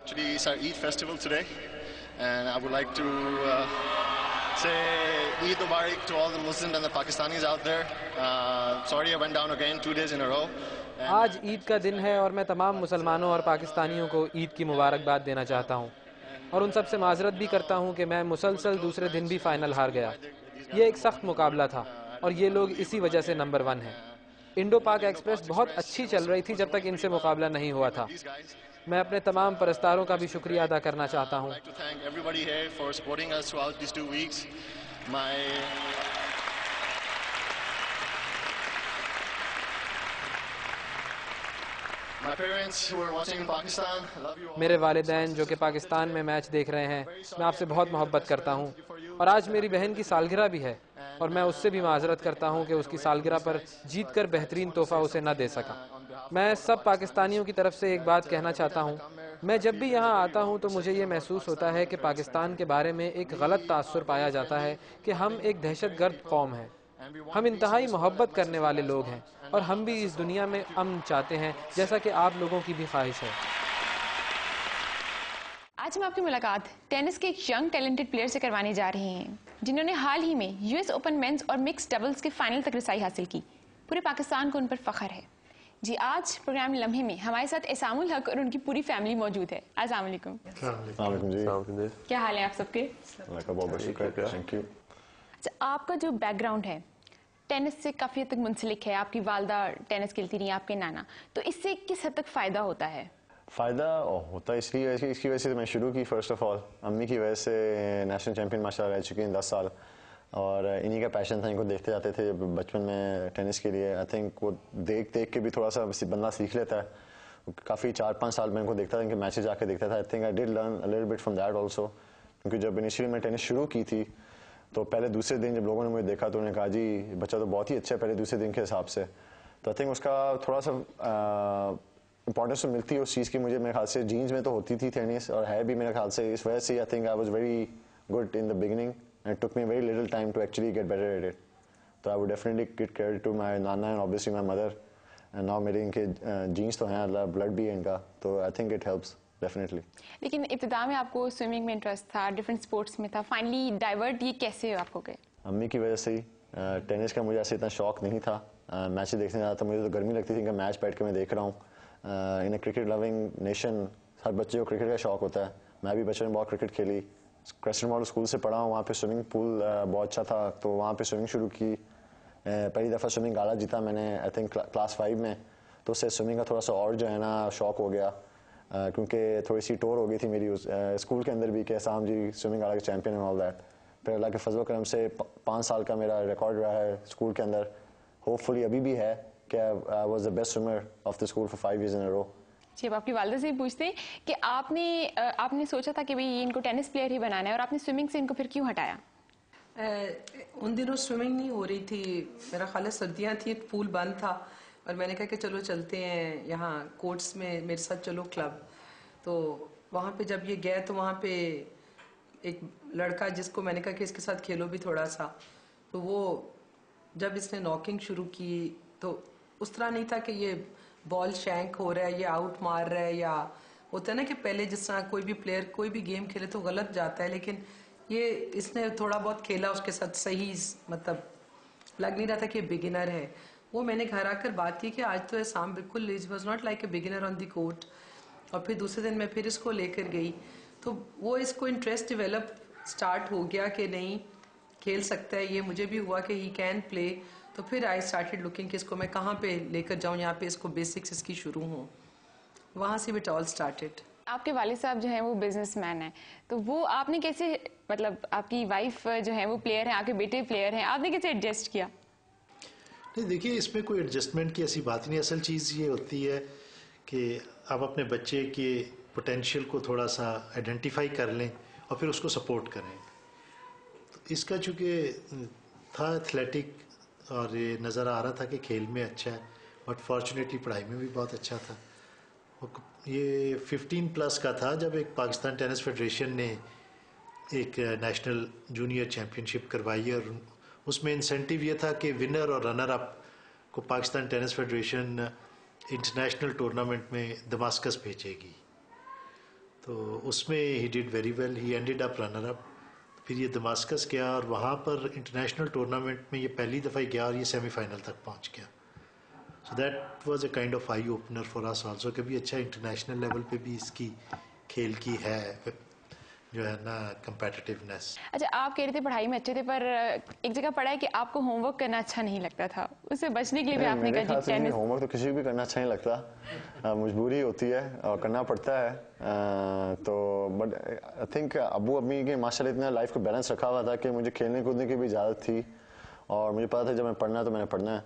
Actually, it's our Eid festival today, and I would like to say Eid Mubarak to all the Muslims and the Pakistanis out there. Sorry I went down again 2 days in a row. आज ईद का दिन है और मैं तमाम मुसलमानों और पाकिस्तानियों को ईद की मुबारकबाद देना चाहता हूं और उन सब से माजरत भी करता हूं कि मैं मुसलसल दूसरे दिन भी फाइनल हार गया। ये एक सख्त मुकाबला था और ये लोग इसी वजह से नंबर 1 हैं। इंडो पाक एक्सप्रेस बहुत अच्छी चल रही थी जब तक इनसे मुकाबला नहीं हुआ था। मैं अपने तमाम परस्तारों का भी शुक्रिया अदा करना चाहता हूँ। मेरे वालिदैन जो कि पाकिस्तान में मैच देख रहे हैं, मैं आपसे बहुत मोहब्बत करता हूँ और आज मेरी बहन की सालगिरह भी है और मैं उससे भी माजरत करता हूँ कि उसकी सालगिरह पर जीत कर बेहतरीन तोहफा उसे न दे सका। मैं सब पाकिस्तानियों की तरफ से एक बात कहना चाहता हूँ, मैं जब भी यहाँ आता हूँ तो मुझे ये महसूस होता है कि पाकिस्तान के बारे में एक गलत तासुर पाया जाता है कि हम एक दहशतगर्द कौम हैं। हम इंतहाई मोहब्बत करने वाले लोग हैं और हम भी इस दुनिया में अमन चाहते हैं जैसा कि आप लोगों की भी ख्वाहिश है। आज हम आपकी मुलाकात टेनिस के एक यंग टैलेंटेड प्लेयर से करवाने जा रहे हैं जिन्होंने हाल ही में यूएस ओपन मेंस और मिक्स डबल्स के फाइनल तक रसाई हासिल की। पूरे पाकिस्तान को उन पर फख्र है। जी, आज प्रोग्राम लम्हे में हमारे साथ एहसामुल हक और उनकी पूरी फैमिली मौजूद है। अस्सलाम वालेकुम। क्या हाल है आप सबके? अच्छा, आपका जो बैकग्राउंड है टेनिस से काफ़ी हद तक मुंसलिक है। आपकी वालदा टेनिस खेलती रही, आपके नाना, तो इससे किस हद तक फ़ायदा होता है? फ़ायदा होता है इसकी वजह से मैं शुरू की। फ़र्स्ट ऑफ ऑल अम्मी की वजह से नेशनल चैम्पियन माशाल्लाह रह चुकी हैं 10 साल और इन्हीं का पैशन था। इनको देखते जाते थे बचपन में टेनिस के लिए। आई थिंक वो देख देख के भी थोड़ा सा बंदा सीख लेता है। काफ़ी 4-5 साल मैं इनको देखता था, इनके मैचेज जाके देखता था। आई think I did learn a little bit from that also, क्योंकि जब इनिशियली मैं टेनिस शुरू की थी तो पहले दूसरे दिन जब लोगों ने मुझे देखा तो उन्होंने कहा जी बच्चा तो बहुत ही अच्छा है पहले दूसरे दिन के हिसाब से। तो आई थिंक उसका थोड़ा सा इंपॉर्टेंस तो मिलती है उस चीज़ की। मुझे मेरे ख्याल से जीन्स में तो होती थी टेनिस और है भी मेरे ख्याल से, इस वजह से I think I was very good in the beginning and it took me very little time to actually get better at it. तो I would definitely give credit to my नाना and obviously my mother and now मेरे इनके jeans तो हैं, अल्लाह blood भी है इनका, तो I think it helps definitely. लेकिन इब्तिदा में आपको स्विमिंग में इंटरेस्ट था, डिफरेंट स्पोर्ट्स में था, फाइनली डाइवर्ट ये कैसे आपको गए? अम्मी की वजह से ही। टेनिस का मुझे ऐसे इतना शौक नहीं था। मैच देखने जाता था, मुझे तो गर्मी लगती थी कि मैच बैठ के मैं देख रहा हूँ। इन ए क्रिकेट लविंग नेशन हर बच्चे को क्रिकेट का शौक होता है। मैं भी बचपन में बहुत क्रिकेट खेली। क्रिस्टियन मॉडल स्कूल से पढ़ा हूँ, वहाँ पे स्विमिंग पूल बहुत अच्छा था तो वहाँ पे स्विमिंग शुरू की। पहली दफ़ा स्विमिंग गाला जीता मैंने आई थिंक क्लास 5 में, तो उससे स्विमिंग का थोड़ा सा और जो है ना शौक हो गया, क्योंकि थोड़ी सी टोर हो गई थी मेरी उस स्कूल के अंदर भी कि साहब जी स्विमिंग गाला के चैम्पियन एंड ऑल दैट। फिर अल्लाह के फजल करम से 5 साल का मेरा रिकॉर्ड रहा है स्कूल के अंदर, होपफुली अभी भी है कि I was the best swimmer of the school for 5 years इन अ रो। जी, अब आपकी वालदा से पूछते हैं कि आपने सोचा था कि भाई इनको टेनिस प्लेयर ही बनाना है और आपने स्विमिंग से इनको फिर क्यों हटाया? उन दिनों स्विमिंग नहीं हो रही थी, मेरा ख्याल है सर्दियाँ थी, पूल बंद था और मैंने कहा कि चलो चलते हैं यहाँ कोर्ट्स में मेरे साथ चलो क्लब। तो वहाँ पे जब ये गया तो वहाँ पे एक लड़का जिसको मैंने कहा कि इसके साथ खेलो भी थोड़ा सा, तो वो जब इसने नॉकिंग शुरू की तो उस तरह नहीं था कि ये बॉल शैंक हो रहा है या आउट मार रहा है, या होता है ना कि पहले जिस तरह कोई भी प्लेयर कोई भी गेम खेले तो गलत जाता है, लेकिन ये इसने थोड़ा बहुत खेला उसके साथ सही, मतलब लग नहीं रहा था कि बिगिनर है। वो मैंने घर आकर बात की कि आज तो एहसाम बिल्कुल it was not like a beginner on the court. और फिर दूसरे दिन मैं फिर इसको लेकर गई तो वो इसको इंटरेस्ट डेवलप स्टार्ट हो गया कि नहीं खेल सकता है ये, मुझे भी हुआ कि ही कैन प्ले। तो फिर आई स्टार्टेड लुकिंग कि इसको मैं कहाँ पे लेकर जाऊँ, यहाँ पे इसको बेसिक्स इसकी शुरू हूँ, वहाँ से इट ऑल स्टार्टेड। आपके वालिद साहब जो हैं वो बिजनेसमैन हैं, तो वो आपने कैसे, मतलब आपकी वाइफ जो है वो प्लेयर है, आपके बेटे प्लेयर हैं, आपने कैसे एडजस्ट किया? नहीं देखिए, इसमें कोई एडजस्टमेंट की ऐसी बात नहीं। असल चीज़ ये होती है कि आप अपने बच्चे के पोटेंशियल को थोड़ा सा आइडेंटिफाई कर लें और फिर उसको सपोर्ट करें। तो इसका चूँकि था एथलेटिक और ये नज़र आ रहा था कि खेल में अच्छा है, बट फॉर्चुनेटली पढ़ाई में भी बहुत अच्छा था। ये 15+ का था जब एक पाकिस्तान टेनिस फेडरेशन ने एक नेशनल जूनियर चैम्पियनशिप करवाई और उसमें इंसेंटिव ये था कि विनर और रनर अप को Pakistan tennis federation international tournament में दमास्कस भेजेगी। तो उसमें he did very well, he ended up runner up. फिर ये दमास्कस गया और वहाँ पर इंटरनेशनल टूर्नामेंट में ये पहली दफ़ा ही गया और ये सेमीफाइनल तक पहुँच गया। So that was a kind of eye opener for us also, कभी अच्छा इंटरनेशनल लेवल पे भी इसकी खेल की है जो है ना कम्पेटिटिवनेस। अच्छा, आप कह रहे थे पढ़ाई में अच्छे थे, पर एक जगह पढ़ा है कि आपको होमवर्क करना अच्छा नहीं लगता था, उससे बचने के लिए भी आपने कहा जी टेनिस। होमवर्क तो किसी को भी करना अच्छा नहीं लगता, मजबूरी होती है और करना पड़ता है। तो बट आई थिंक अबू अम्मी के माशाल्लाह इतना लाइफ को बैलेंस रखा हुआ था कि मुझे खेलने कूदने की भी इजाज़त थी और मुझे पता था जब मैं पढ़ना है तो मैंने पढ़ना है।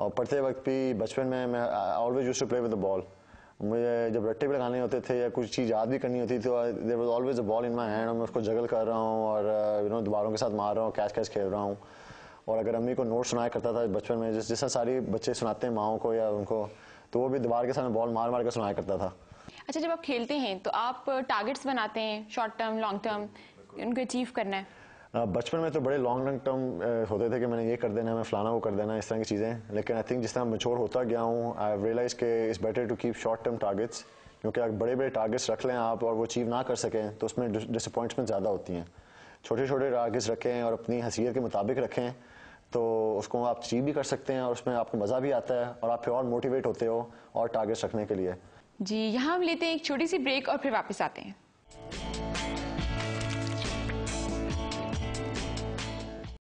और पढ़ते वक्त भी बचपन में मैं always used to play with the ball. मुझे जब रट्टे भी लगाने होते थे या कुछ चीज़ याद भी करनी होती थी तो there was always a ball in my hand और मैं उसको जगल कर रहा हूँ और दीवारों के साथ मार रहा हूँ, कैच कैच खेल रहा हूँ। और अगर अम्मी को नोट सुनाया करता था बचपन में, जैसा सारे बच्चे सुनाते हैं माओं को या उनको, तो वो भी दीवार के सामने बॉल मार मार कर सुनाया करता था। अच्छा, जब आप खेलते हैं तो आप टारगेट्स बनाते हैं, शॉर्ट टर्म, लॉन्ग टर्म, उनको अचीव करना है? बचपन में तो बड़े लॉन्ग टर्म होते थे कि मैंने ये कर देना है, मैं फलाना वो कर देना है, इस तरह की चीज़ें। लेकिन आई थिंक जिस तरह मैच्योर होता गया हूँ आई हैव रियलाइज के it's better to keep short term targets, क्योंकि अगर बड़े बड़े टारगेट्स रख लें आप और वो अचीव ना कर सकें तो उसमें डिसअपॉइंटमेंट ज़्यादा होती हैं। छोटे छोटे टारगेट्स रखें और अपनी हैसियत के मुताबिक रखें तो उसको आप अचीव भी कर सकते हैं और उसमें आपको मज़ा भी आता है और आप फिर और मोटिवेट होते हो और टारगेट्स रखने के लिए। जी, यहाँ हम लेते हैं एक छोटी सी ब्रेक और फिर वापस आते हैं।